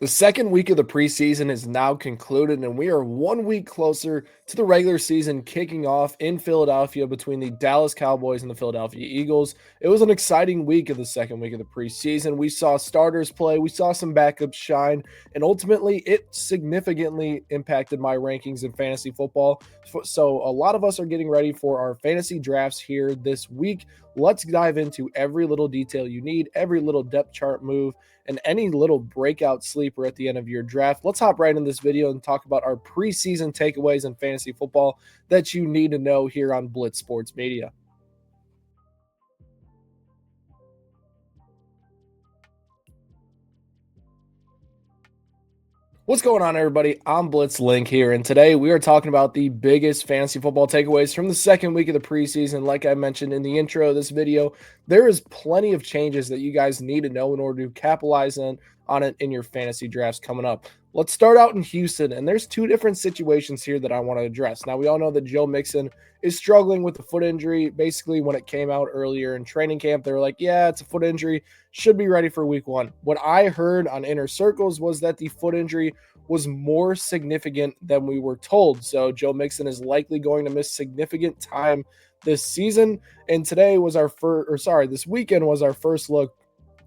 The second week of the preseason is now concluded, and we are 1 week closer to the regular season kicking off in Philadelphia between the Dallas Cowboys and the Philadelphia Eagles. It was an exciting week of the second week of the preseason. We saw starters play, we saw some backups shine, and ultimately it significantly impacted my rankings in fantasy football. So, a lot of us are getting ready for our fantasy drafts here this week. Let's dive into every little detail you need, every little depth chart move, and any little breakout sleeper at the end of your draft. Let's hop right in this video and talk about our preseason takeaways in fantasy football that you need to know here on Blitz Sports Media. What's going on, everybody? I'm Blitz Link here, and today we are talking about the biggest fantasy football takeaways from the second week of the preseason. Like I mentioned in the intro of this video, there is plenty of changes that you guys need to know in order to capitalize on it in your fantasy drafts coming up. Let's start out in Houston, and there's two different situations here that I want to address. Now, we all know that Joe Mixon is struggling with the foot injury. Basically, when it came out earlier in training camp, they were like, yeah, it's a foot injury, should be ready for week one. What I heard on inner circles was that the foot injury was more significant than we were told. So Joe Mixon is likely going to miss significant time this season. And today was this weekend was our first look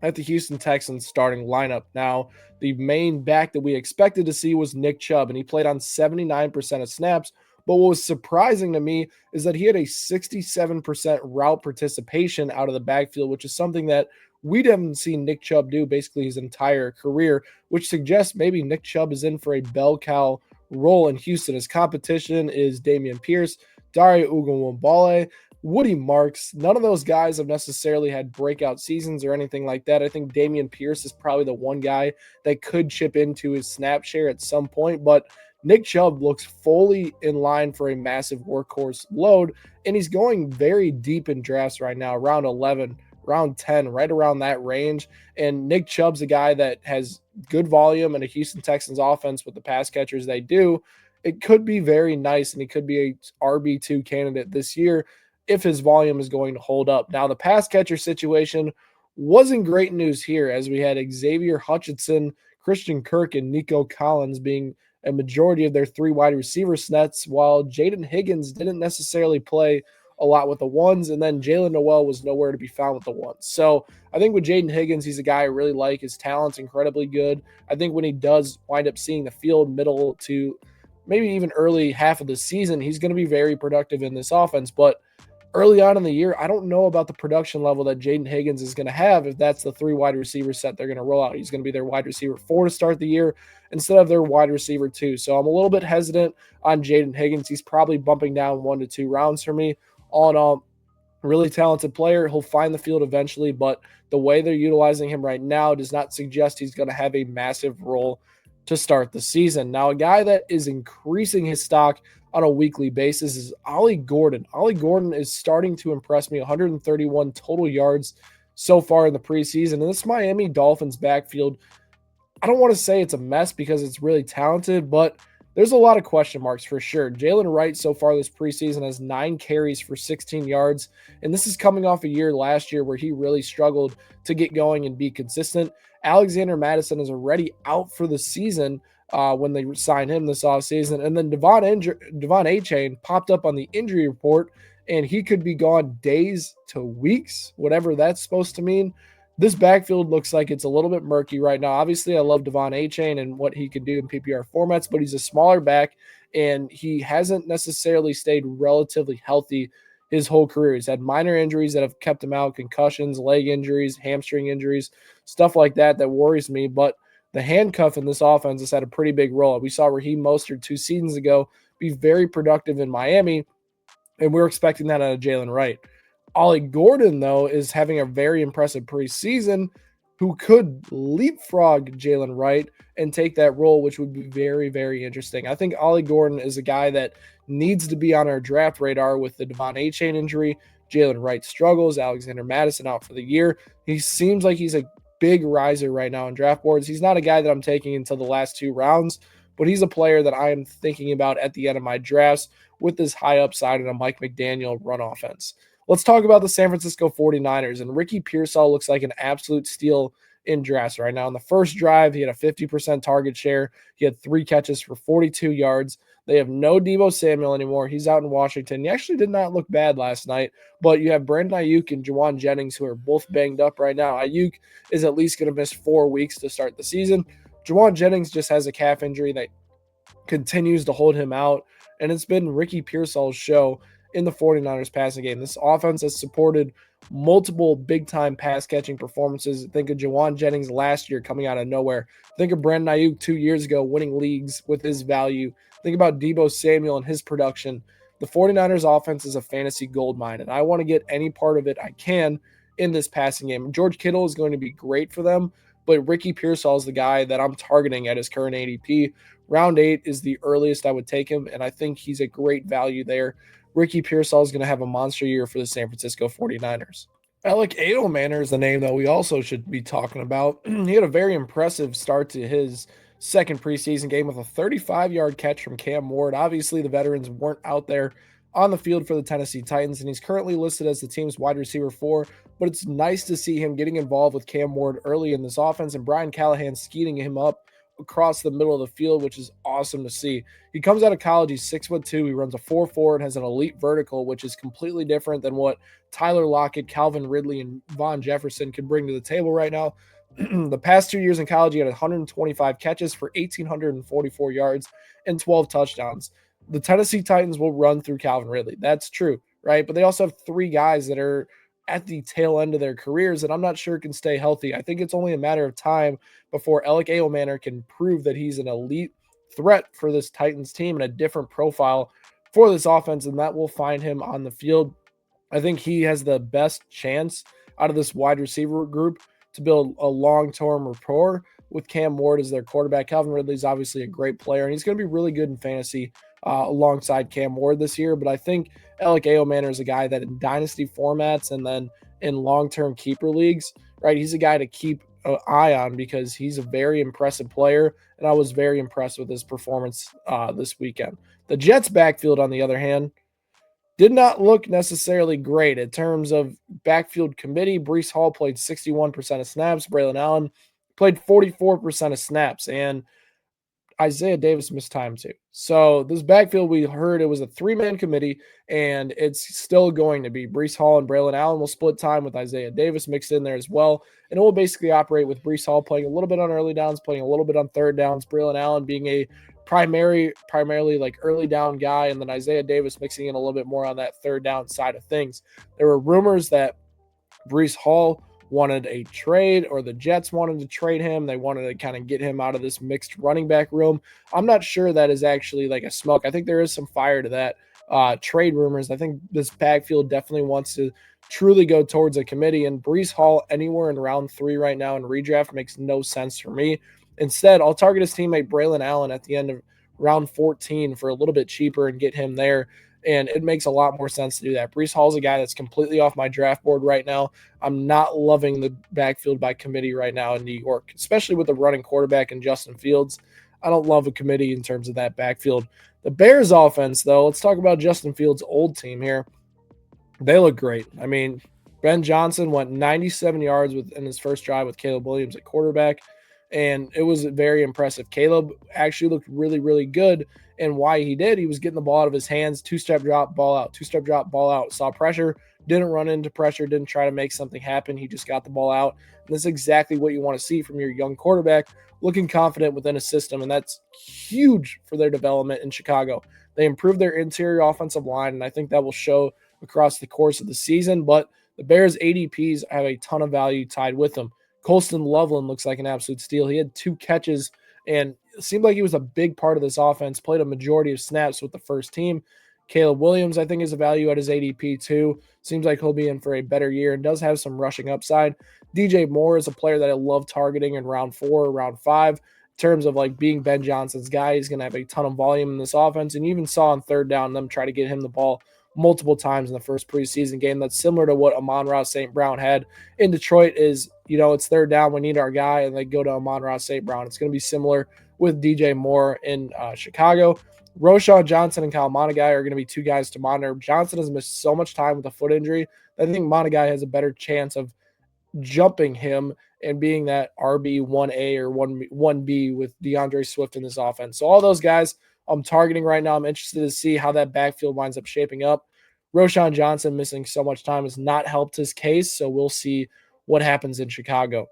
at the Houston Texans starting lineup. Now, the main back that we expected to see was Nick Chubb, and he played on 79% of snaps. But what was surprising to me is that he had a 67% route participation out of the backfield, which is something that we haven't seen Nick Chubb do basically his entire career, which suggests maybe Nick Chubb is in for a bell cow role in Houston. His competition is Dameon Pierce, Dare Ogunbowale, Woody Marks. None of those guys have necessarily had breakout seasons or anything like that. I think Dameon Pierce is probably the one guy that could chip into his snap share at some point, but Nick Chubb looks fully in line for a massive workhorse load, and he's going very deep in drafts right now, round 11, round 10, right around that range. And Nick Chubb's a guy that has good volume and a Houston Texans offense with the pass catchers they do. It could be very nice, and he could be a RB2 candidate this year if his volume is going to hold up. Now, the pass catcher situation wasn't great news here, as we had Xavier Hutchinson, Christian Kirk, and Nico Collins being a majority of their three wide receiver sets, while Jaden Higgins didn't necessarily play a lot with the ones, and then Jalen Noel was nowhere to be found with the ones. So I think with Jaden Higgins, he's a guy I really like. His talent's incredibly good. I think when he does wind up seeing the field middle to maybe even early half of the season, he's going to be very productive in this offense. But early on in the year, I don't know about the production level that Jaden Higgins is going to have if that's the three wide receiver set they're going to roll out. He's going to be their wide receiver 4 to start the year instead of their wide receiver 2. So I'm a little bit hesitant on Jaden Higgins. He's probably bumping down 1 to 2 rounds for me. All in all, really talented player. He'll find the field eventually, but the way they're utilizing him right now does not suggest he's going to have a massive role to start the season. Now, a guy that is increasing his stock on a weekly basis is Ollie Gordon. Ollie Gordon is starting to impress me. 131 total yards so far in the preseason. And this Miami Dolphins backfield, I don't want to say it's a mess because it's really talented, but there's a lot of question marks for sure. Jalen Wright so far this preseason has 9 carries for 16 yards. And this is coming off a year last year where he really struggled to get going and be consistent. Alexander Mattison is already out for the season when they signed him this offseason. And then Devon Achane popped up on the injury report, and he could be gone days to weeks, whatever that's supposed to mean. This backfield looks like it's a little bit murky right now. Obviously, I love Devon Achane and what he can do in PPR formats, but he's a smaller back, and he hasn't necessarily stayed relatively healthy his whole career. He's had minor injuries that have kept him out, concussions, leg injuries, hamstring injuries, stuff like that worries me. But the handcuff in this offense has had a pretty big role. We saw Raheem Mostert 2 seasons ago be very productive in Miami, and we're expecting that out of Jalen Wright. Ollie Gordon, though, is having a very impressive preseason, who could leapfrog Jalen Wright and take that role, which would be very, very interesting. I think Ollie Gordon is a guy that needs to be on our draft radar with the Devon Achane injury. Jalen Wright struggles. Alexander Mattison out for the year. He seems like he's a big riser right now in draft boards. He's not a guy that I'm taking until the last 2 rounds, but he's a player that I am thinking about at the end of my drafts with this high upside in a Mike McDaniel run offense. Let's talk about the San Francisco 49ers, and Ricky Pearsall looks like an absolute steal in drafts right now. In the first drive, he had a 50% target share. He had 3 catches for 42 yards. They have no Deebo Samuel anymore. He's out in Washington. He actually did not look bad last night, but you have Brandon Ayuk and Juwan Jennings, who are both banged up right now. Ayuk is at least going to miss 4 weeks to start the season. Juwan Jennings just has a calf injury that continues to hold him out, and it's been Ricky Pearsall's show in the 49ers passing game. This offense has supported multiple big-time pass-catching performances. Think of Juwan Jennings last year coming out of nowhere. Think of Brandon Ayuk 2 years ago winning leagues with his value. Think about Deebo Samuel and his production. The 49ers offense is a fantasy goldmine, and I want to get any part of it I can in this passing game. George Kittle is going to be great for them, but Ricky Pearsall is the guy that I'm targeting at his current ADP. Round 8 is the earliest I would take him, and I think he's a great value there. Ricky Pearsall is going to have a monster year for the San Francisco 49ers. Alec Edelman is the name that we also should be talking about. He had a very impressive start to his second preseason game with a 35-yard catch from Cam Ward. Obviously, the veterans weren't out there on the field for the Tennessee Titans, and he's currently listed as the team's wide receiver 4, but it's nice to see him getting involved with Cam Ward early in this offense, and Brian Callahan skeeting him up across the middle of the field, which is awesome to see. He comes out of college, he's 6'2", he runs a 4.4 and has an elite vertical, which is completely different than what Tyler Lockett, Calvin Ridley, and Von Jefferson can bring to the table right now. The past 2 years in college, he had 125 catches for 1,844 yards and 12 touchdowns. The Tennessee Titans will run through Calvin Ridley. That's true, right? But they also have 3 guys that are at the tail end of their careers that I'm not sure can stay healthy. I think it's only a matter of time before Alec Edelman can prove that he's an elite threat for this Titans team and a different profile for this offense, and that will find him on the field. I think he has the best chance out of this wide receiver group to build a long-term rapport with Cam Ward as their quarterback. Calvin Ridley is obviously a great player, and he's going to be really good in fantasy alongside Cam Ward this year. But I think Alec Edelman is a guy that in dynasty formats and then in long-term keeper leagues, right, he's a guy to keep an eye on because he's a very impressive player, and I was very impressed with his performance this weekend. The Jets' backfield, on the other hand, did not look necessarily great in terms of backfield committee. Breece Hall played 61% of snaps. Braylon Allen played 44% of snaps, and Isaiah Davis missed time too. So this backfield, we heard it was a 3-man committee, and it's still going to be. Breece Hall and Braylon Allen will split time with Isaiah Davis mixed in there as well, and it will basically operate with Breece Hall playing a little bit on early downs, playing a little bit on third downs, Braylon Allen being a primarily like early down guy, and then Isaiah Davis mixing in a little bit more on that third down side of things. There were rumors that Breece Hall wanted a trade, or the Jets wanted to trade him. They wanted to kind of get him out of this mixed running back room. I'm not sure that is actually like a smoke. I think there is some fire to that trade rumors. I think this backfield definitely wants to truly go towards a committee, and Breece Hall anywhere in round 3 right now in redraft makes no sense for me. Instead, I'll target his teammate Braylon Allen at the end of round 14 for a little bit cheaper and get him there. And it makes a lot more sense to do that. Breece Hall's a guy that's completely off my draft board right now. I'm not loving the backfield by committee right now in New York, especially with the running quarterback and Justin Fields. I don't love a committee in terms of that backfield. The Bears offense, though, let's talk about Justin Fields' old team here. They look great. I mean, Ben Johnson went 97 yards in his first drive with Caleb Williams at quarterback, and it was very impressive. Caleb actually looked really, really good. And why he did, he was getting the ball out of his hands, 2-step drop, ball out, 2-step drop, ball out, saw pressure, didn't run into pressure, didn't try to make something happen. He just got the ball out. And that's exactly what you want to see from your young quarterback, looking confident within a system. And that's huge for their development in Chicago. They improved their interior offensive line, and I think that will show across the course of the season. But the Bears' ADPs have a ton of value tied with them. Colston Loveland looks like an absolute steal. He had 2 catches, and it seemed like he was a big part of this offense, played a majority of snaps with the first team. Caleb Williams, I think, is a value at his ADP too. Seems like he'll be in for a better year and does have some rushing upside. DJ Moore is a player that I love targeting in round 4 or round 5. In terms of like being Ben Johnson's guy, he's going to have a ton of volume in this offense. And you even saw on third down them try to get him the ball multiple times in the first preseason game. That's similar to what Amon-Ra St. Brown had in Detroit. Is, it's third down, we need our guy, and they go to Amon-Ra St. Brown. It's going to be similar with DJ Moore in Chicago. Roshan Johnson and Kyle Monagai are going to be 2 guys to monitor. Johnson has missed so much time with a foot injury. I think Monagai has a better chance of jumping him and being that RB1A or 1B with DeAndre Swift in this offense. So all those guys I'm targeting right now. I'm interested to see how that backfield winds up shaping up. Roschon Johnson missing so much time has not helped his case, so we'll see what happens in Chicago.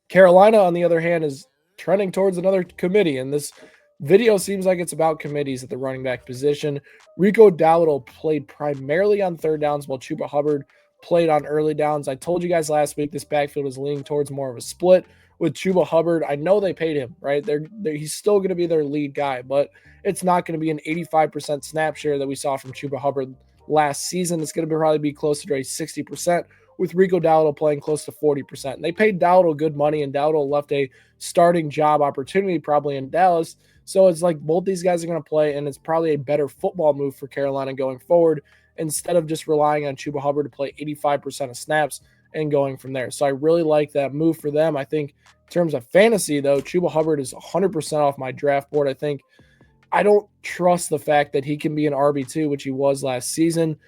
Carolina, on the other hand, is trending towards another committee, and this video seems like it's about committees at the running back position. Rico Dowdle played primarily on third downs, while Chuba Hubbard played on early downs. I told you guys last week this backfield is leaning towards more of a split with Chuba Hubbard. I know they paid him, right? He's still going to be their lead guy, but it's not going to be an 85% snap share that we saw from Chuba Hubbard last season. It's going to probably be closer to a 60%, with Rico Dowdle playing close to 40%. And they paid Dowdle good money, and Dowdle left a starting job opportunity probably in Dallas. So it's like both these guys are going to play, and it's probably a better football move for Carolina going forward instead of just relying on Chuba Hubbard to play 85% of snaps and going from there. So I really like that move for them. I think in terms of fantasy, though, Chuba Hubbard is 100% off my draft board. I don't trust the fact that he can be an RB2, which he was last season,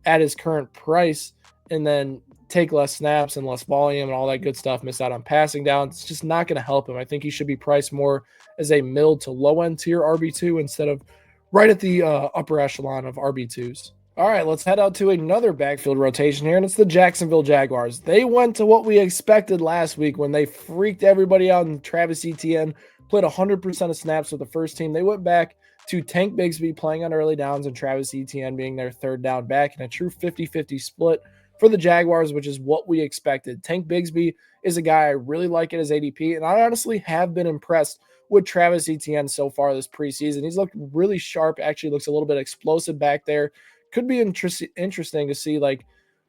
at his current price, and then take less snaps and less volume and all that good stuff, miss out on passing down. It's just not going to help him. I think he should be priced more as a middle to low end tier RB2 instead of right at the upper echelon of RB2s. All right, let's head out to another backfield rotation here, and it's the Jacksonville Jaguars. They went to what we expected last week when they freaked everybody out, and Travis Etienne played 100% of snaps with the first team. They went back to Tank Bigsby playing on early downs and Travis Etienne being their third down back in a true 50-50 split for the Jaguars, which is what we expected. Tank Bigsby is a guy I really like at his ADP, and I honestly have been impressed with Travis Etienne so far this preseason. He's looked really sharp, actually looks a little bit explosive back there. Could be interesting to see like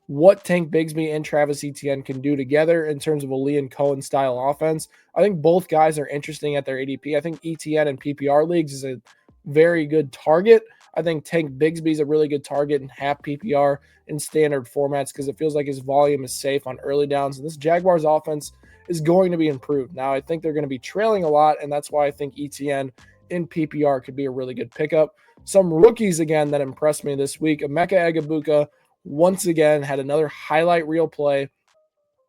what Tank Bigsby and Travis Etienne can do together in terms of a Liam Cohen style offense. I think both guys are interesting at their ADP. I think Etienne in PPR leagues is a very good target. I think Tank Bigsby is a really good target in half PPR in standard formats because it feels like his volume is safe on early downs. And this Jaguars offense is going to be improved. Now, I think they're going to be trailing a lot, and that's why I think Etienne in PPR could be a really good pickup. Some rookies, again, that impressed me this week. Emeka Egbuka, once again, had another highlight reel play.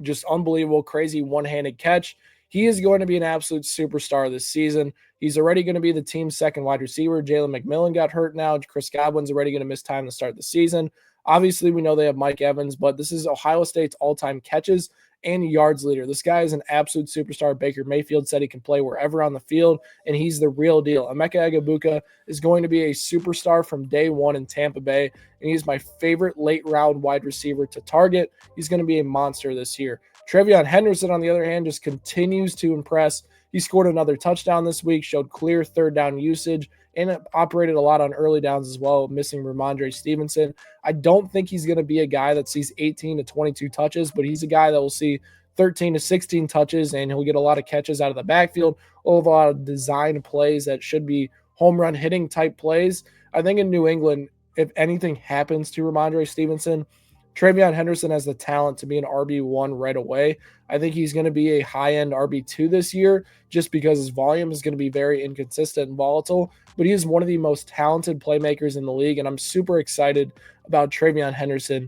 Just unbelievable, crazy one-handed catch. He is going to be an absolute superstar this season. He's already going to be the team's second wide receiver. Jalen McMillan got hurt now. Chris Godwin's already going to miss time to start the season. Obviously, we know they have Mike Evans, but this is Ohio State's all-time catches and yards leader. This guy is an absolute superstar. Baker Mayfield said he can play wherever on the field, and he's the real deal. Emeka Egbuka is going to be a superstar from day one in Tampa Bay, and he's my favorite late-round wide receiver to target. He's going to be a monster this year. Treveyon Henderson, on the other hand, just continues to impress. He scored another touchdown this week, showed clear third down usage, and operated a lot on early downs as well, missing Ramondre Stevenson. I don't think he's going to be a guy that sees 18 to 22 touches, but he's a guy that will see 13 to 16 touches, and he'll get a lot of catches out of the backfield, a lot of design plays that should be home run hitting type plays. I think in New England, if anything happens to Ramondre Stevenson, Treveyon Henderson has the talent to be an RB1 right away. I think he's going to be a high-end RB2 this year just because his volume is going to be very inconsistent and volatile, but he is one of the most talented playmakers in the league, and I'm super excited about Treveyon Henderson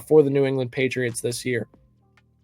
for the New England Patriots this year.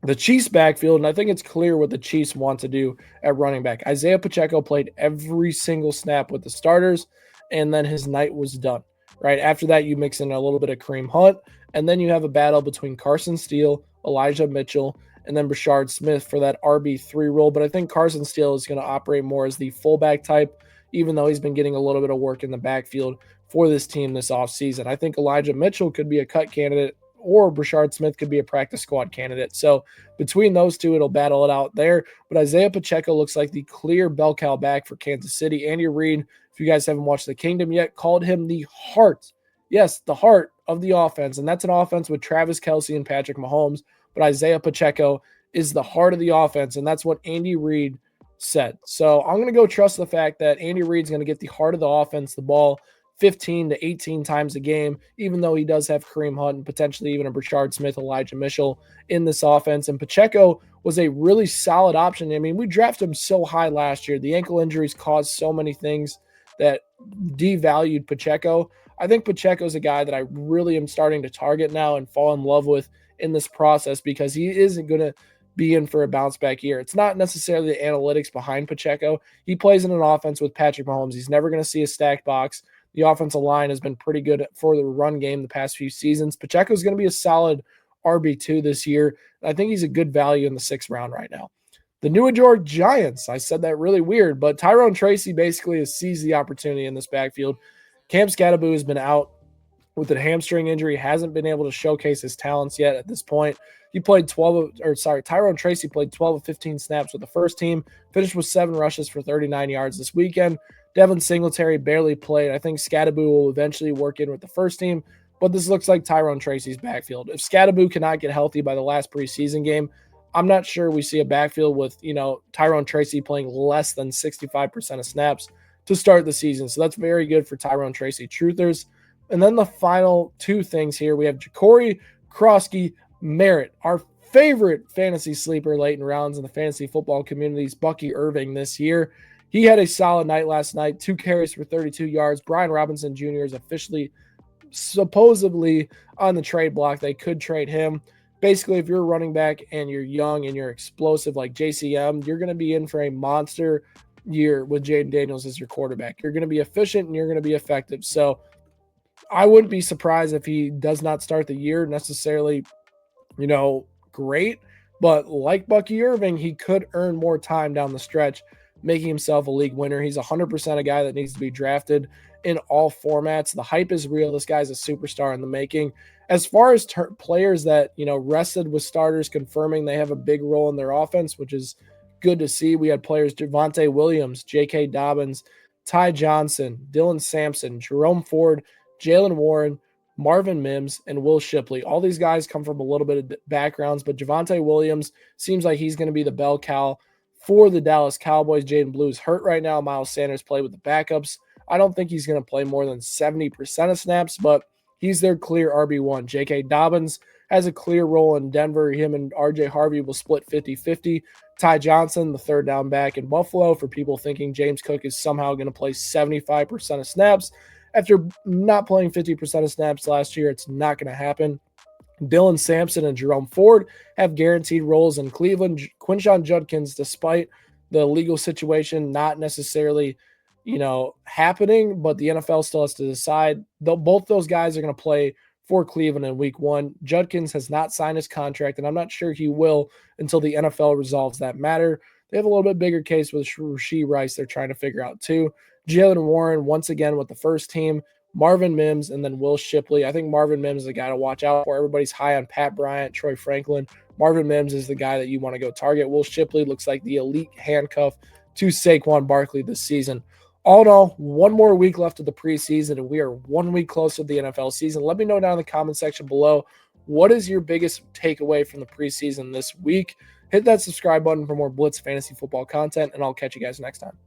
The Chiefs backfield, and I think it's clear what the Chiefs want to do at running back. Isaiah Pacheco played every single snap with the starters, and then his night was done. Right after that, you mix in a little bit of Kareem Hunt, and then you have a battle between Carson Steele, Elijah Mitchell, and then Brashard Smith for that RB3 role. But I think Carson Steele is going to operate more as the fullback type, even though he's been getting a little bit of work in the backfield for this team this offseason. I think Elijah Mitchell could be a cut candidate, or Brashard Smith could be a practice squad candidate. So between those two, it'll battle it out there. But Isaiah Pacheco looks like the clear bell cow back for Kansas City. Andy Reid, if you guys haven't watched The Kingdom yet, called him the heart. Yes, the heart of the offense. And that's an offense with Travis Kelce and Patrick Mahomes. But Isaiah Pacheco is the heart of the offense. And that's what Andy Reid said. So I'm going to go trust the fact that Andy Reid's going to get the heart of the offense, the ball, 15 to 18 times a game, even though he does have Kareem Hunt and potentially even a Brashard Smith, Elijah Mitchell in this offense. And Pacheco was a really solid option. I mean, we drafted him so high last year. The ankle injuries caused so many things that devalued Pacheco. I think Pacheco's a guy that I really am starting to target now and fall in love with in this process because he isn't going to be in for a bounce back year. It's not necessarily the analytics behind Pacheco. He plays in an offense with Patrick Mahomes. He's never going to see a stacked box. The offensive line has been pretty good for the run game the past few seasons. Pacheco is going to be a solid RB2 this year. I think he's a good value in the 6th round right now. The New York Giants, I said that really weird, but Tyrone Tracy basically has seized the opportunity in this backfield. Cam Scatterboo has been out with a hamstring injury, hasn't been able to showcase his talents yet at this point. Tyrone Tracy played 12 of 15 snaps with the first team, finished with 7 rushes for 39 yards this weekend. Devin Singletary barely played. I think Scatterboo will eventually work in with the first team, but this looks like Tyrone Tracy's backfield. If Scatterboo cannot get healthy by the last preseason game, I'm not sure we see a backfield with, Tyrone Tracy playing less than 65% of snaps to start the season. So that's very good for Tyrone Tracy truthers. And then the final 2 things here, we have Ja'Cory Krosky Merritt, our favorite fantasy sleeper late in rounds in the fantasy football community's Bucky Irving this year. He had a solid night last night, 2 carries for 32 yards. Brian Robinson Jr. is officially supposedly on the trade block. They could trade him. Basically, if you're a running back and you're young and you're explosive like JCM, you're going to be in for a monster year with Jaden Daniels as your quarterback. You're going to be efficient and you're going to be effective. So I wouldn't be surprised if he does not start the year necessarily, great. But like Bucky Irving, he could earn more time down the stretch, making himself a league winner. He's 100% a guy that needs to be drafted in all formats. The hype is real. This guy's a superstar in the making. As far as players that, rested with starters confirming they have a big role in their offense, which is good to see. We had players Javonte Williams, J.K. Dobbins, Ty Johnson, Dylan Sampson, Jerome Ford, Jalen Warren, Marvin Mims, and Will Shipley. All these guys come from a little bit of backgrounds, but Javonte Williams seems like he's going to be the bell cow for the Dallas Cowboys. Jaden Blue's hurt right now. Miles Sanders played with the backups. I don't think he's going to play more than 70% of snaps, but he's their clear RB1. J.K. Dobbins has a clear role in Denver. Him and R.J. Harvey will split 50-50. Ty Johnson, the 3rd down back in Buffalo, for people thinking James Cook is somehow going to play 75% of snaps. After not playing 50% of snaps last year, it's not going to happen. Dylan Sampson and Jerome Ford have guaranteed roles in Cleveland. Quinshon Judkins, despite the legal situation not necessarily, happening, but the NFL still has to decide. Both those guys are going to play for Cleveland in week 1. Judkins has not signed his contract, and I'm not sure he will until the NFL resolves that matter. They have a little bit bigger case with Rashee Rice they're trying to figure out too. Jalen Warren, once again with the first team, Marvin Mims, and then Will Shipley. I think Marvin Mims is a guy to watch out for. Everybody's high on Pat Bryant, Troy Franklin. Marvin Mims is the guy that you want to go target. Will Shipley looks like the elite handcuff to Saquon Barkley this season. All in all, 1 more week left of the preseason, and we are 1 week closer to the NFL season. Let me know down in the comment section below, what is your biggest takeaway from the preseason this week? Hit that subscribe button for more Blitz fantasy football content, and I'll catch you guys next time.